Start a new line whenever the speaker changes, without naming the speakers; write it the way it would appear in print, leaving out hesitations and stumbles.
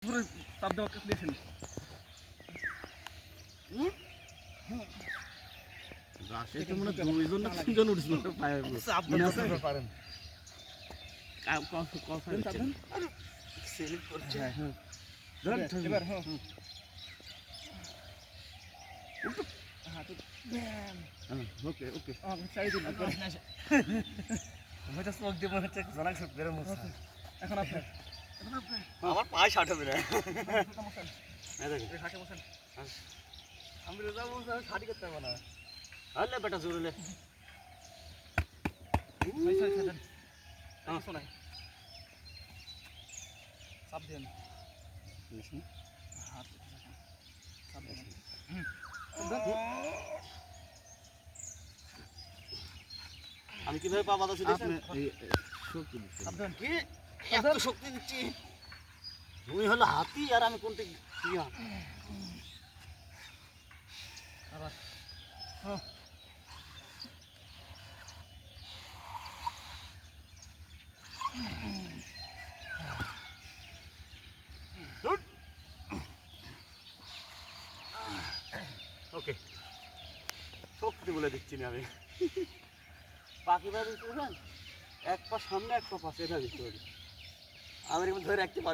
পুরো চাপ দেওয়া দিয়েছেন।
গাছে তো মনে হয় দুইজন না তিনজন উঠছিল পায়ে
চাপ
মনে
দিতে
আছে?
পারেন।
কথা
দেন,
স্লিপ করছে।
হ্যাঁ। ধরেন, এবার হ্যাঁ। হ্যাঁ, তো ব্যাম।
ওকে ওকে
চাই দিন। হয়তো চোখ দিয়ে মনে হচ্ছে জলাক সব বেরো মুখ। এখন আপনি।
আমার পায়ে শার্ট হবে না।
হাঁটে বসেন। আমি রেজা বলছি আমি শাড়ি করতে পারবো না।
আলে বেটা জোরে
শোনাই চাপ দেন। হাত চাপ দেন।
আমি কিভাবে পা বাঁধা শুনেছি শক্তি
সাবধান।
কি এত শক্তি দিচ্ছি তুমি হলো হাতি আর আমি কোনটা ইয়া
আবার হ্যাঁ।
ওকে শক্তি বলে দিচ্ছি না আমি পা কিভাবে দিচ্ছি এক পা সামনে এক পা পাশে এটা দিতে পারি আমি ধরে রাখতে পারি।